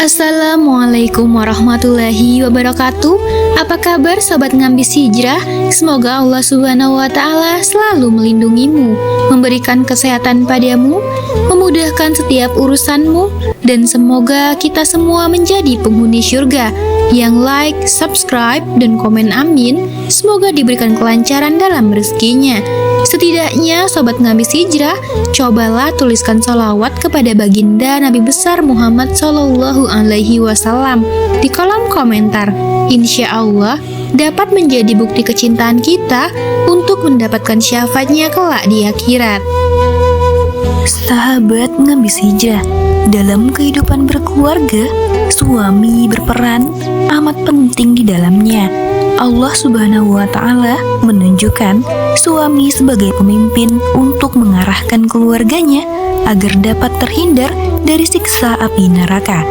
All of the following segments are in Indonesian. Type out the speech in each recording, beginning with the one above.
Assalamualaikum warahmatullahi wabarakatuh. Apa kabar sobat ngambis hijrah? Semoga Allah Subhanahu wa Ta'ala selalu melindungimu, memberikan kesehatan padamu, memudahkan setiap urusanmu, dan semoga kita semua menjadi penghuni surga. Yang like, subscribe, dan komen amin, semoga diberikan kelancaran dalam rezekinya. Setidaknya sobat ngambis hijrah, cobalah tuliskan sholawat kepada baginda Nabi besar Muhammad Sallallahu Alaihi Wasallam di kolom komentar. Insya Allah dapat menjadi bukti kecintaan kita untuk mendapatkan syafaatnya kelak di akhirat. Sahabat ngambis hijrah, dalam kehidupan berkeluarga, suami berperan amat penting di dalamnya. Allah Subhanahu wa Ta'ala menunjukkan suami sebagai pemimpin untuk mengarahkan keluarganya agar dapat terhindar dari siksa api neraka.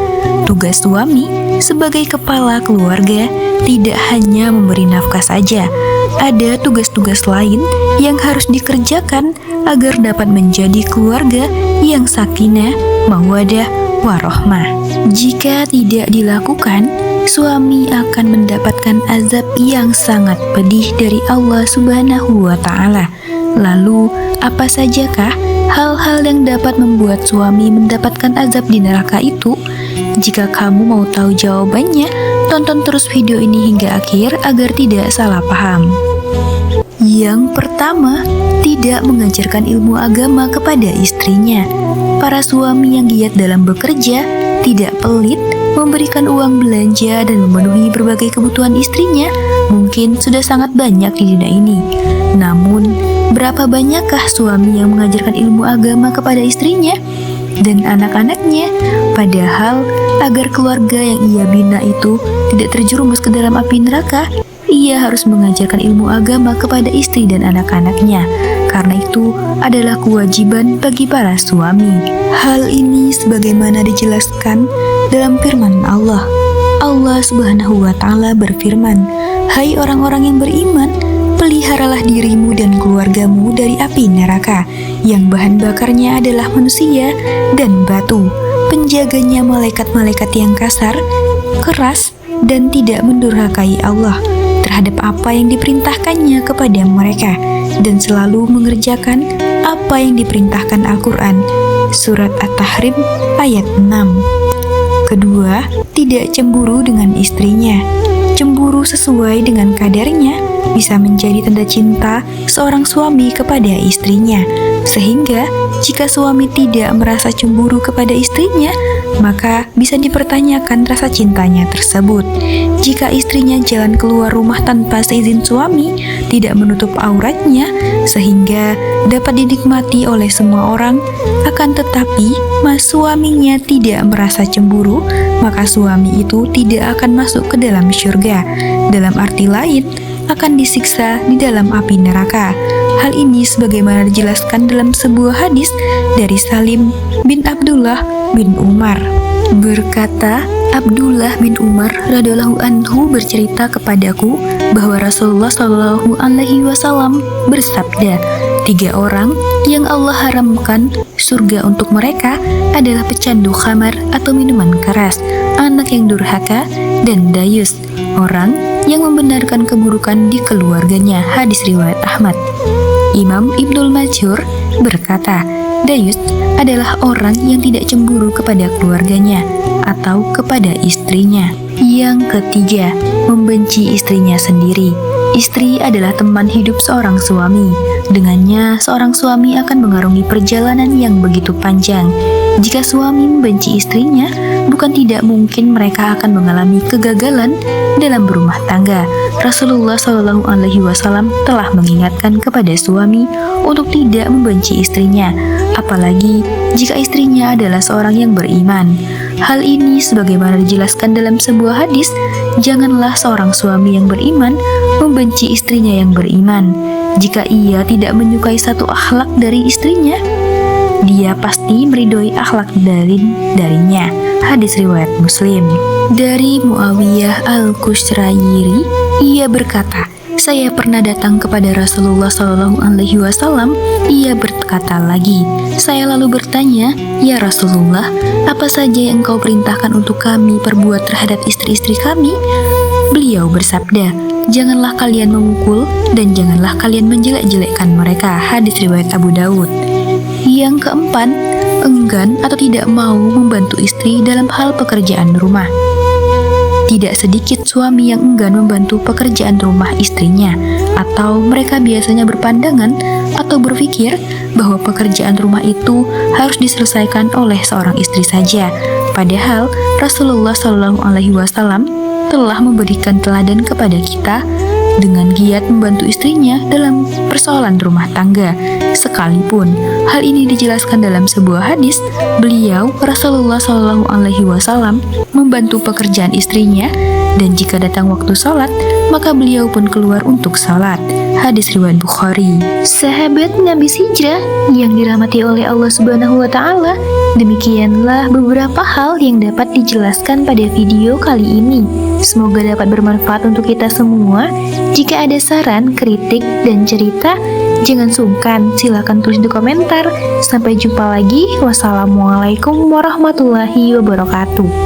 Tugas suami sebagai kepala keluarga tidak hanya memberi nafkah saja, ada tugas-tugas lain yang harus dikerjakan agar dapat menjadi keluarga yang sakinah, mawadah, warohmah. Jika tidak dilakukan, suami akan mendapatkan azab yang sangat pedih dari Allah Subhanahu wa Ta'ala. Lalu, apa sajakah hal-hal yang dapat membuat suami mendapatkan azab di neraka itu? Jika kamu mau tahu jawabannya, tonton terus video ini hingga akhir agar tidak salah paham. Yang pertama, tidak mengajarkan ilmu agama kepada istrinya. Para suami yang giat dalam bekerja, tidak pelit, memberikan uang belanja dan memenuhi berbagai kebutuhan istrinya mungkin sudah sangat banyak di dunia ini. Namun, berapa banyakkah suami yang mengajarkan ilmu agama kepada istrinya dan anak-anaknya? Padahal, agar keluarga yang ia bina itu tidak terjerumus ke dalam api neraka, ia harus mengajarkan ilmu agama kepada istri dan anak-anaknya. Karena itu adalah kewajiban bagi para suami. Hal ini sebagaimana dijelaskan dalam firman Allah. Allah Subhanahu wa Ta'ala berfirman, "Hai orang-orang yang beriman, peliharalah dirimu dan keluargamu dari api neraka, yang bahan bakarnya adalah manusia dan batu. Penjaganya malaikat-malaikat yang kasar, keras, dan tidak mendurhakai Allah terhadap apa yang diperintahkannya kepada mereka, dan selalu mengerjakan apa yang diperintahkan Al-Quran." Surat At-Tahrim ayat 6. Kedua, tidak cemburu dengan istrinya. Cemburu sesuai dengan kadarnya bisa menjadi tanda cinta seorang suami kepada istrinya. Sehingga, jika suami tidak merasa cemburu kepada istrinya, maka bisa dipertanyakan rasa cintanya tersebut. Jika istrinya jalan keluar rumah tanpa seizin suami, tidak menutup auratnya, sehingga dapat dinikmati oleh semua orang, akan tetapi suaminya tidak merasa cemburu, maka suami itu tidak akan masuk ke dalam surga. Dalam arti lain, akan disiksa di dalam api neraka. Hal ini sebagaimana dijelaskan dalam sebuah hadis dari Salim bin Abdullah bin Umar. Berkata, Abdullah bin Umar radhiyallahu anhu bercerita kepadaku bahwa Rasulullah Shallallahu Alaihi Wasallam bersabda, 3 orang yang Allah haramkan surga untuk mereka adalah pecandu khamar atau minuman keras, anak yang durhaka, dan dayus, orang yang membenarkan keburukan di keluarganya. Hadis riwayat Ahmad. Imam Ibnul Majur berkata, dayus adalah orang yang tidak cemburu kepada keluarganya atau kepada istrinya. Yang ketiga, membenci istrinya sendiri. Istri adalah teman hidup seorang suami. Dengannya, seorang suami akan mengarungi perjalanan yang begitu panjang. Jika suami membenci istrinya, bukan tidak mungkin mereka akan mengalami kegagalan dalam berumah tangga. Rasulullah Shallallahu Alaihi Wasallam telah mengingatkan kepada suami untuk tidak membenci istrinya, apalagi jika istrinya adalah seorang yang beriman. Hal ini sebagaimana dijelaskan dalam sebuah hadis, janganlah seorang suami yang beriman membenci istrinya yang beriman. Jika ia tidak menyukai satu akhlak dari istrinya, dia pasti meridhoi akhlak darinya. Hadis riwayat Muslim. Dari Muawiyah al-Qushrayiri, ia berkata, saya pernah datang kepada Rasulullah Shallallahu Alaihi Wasallam. Ia berkata lagi, saya lalu bertanya, ya Rasulullah, apa saja yang engkau perintahkan untuk kami perbuat terhadap istri-istri kami? Beliau bersabda, janganlah kalian memukul dan janganlah kalian menjelek-jelekkan mereka. Hadis riwayat Abu Dawud. Yang keempat, enggan atau tidak mau membantu istri dalam hal pekerjaan rumah. Tidak sedikit suami yang enggan membantu pekerjaan rumah istrinya, atau mereka biasanya berpandangan atau berpikir bahwa pekerjaan rumah itu harus diselesaikan oleh seorang istri saja. Padahal Rasulullah Shallallahu Alaihi Wasallam telah memberikan teladan kepada kita dengan giat membantu istrinya dalam persoalan rumah tangga. Sekalipun hal ini dijelaskan dalam sebuah hadis, beliau Rasulullah Shallallahu Alaihi Wasallam membantu pekerjaan istrinya, dan jika datang waktu sholat, maka beliau pun keluar untuk sholat. Hadis riwayat Bukhari. Sahabat ngambis hijrah yang dirahmati oleh Allah Subhanahu wa Ta'ala, demikianlah beberapa hal yang dapat dijelaskan pada video kali ini. Semoga dapat bermanfaat untuk kita semua. Jika ada saran, kritik, dan cerita, jangan sungkan, silahkan tulis di komentar. Sampai jumpa lagi. Wassalamualaikum warahmatullahi wabarakatuh.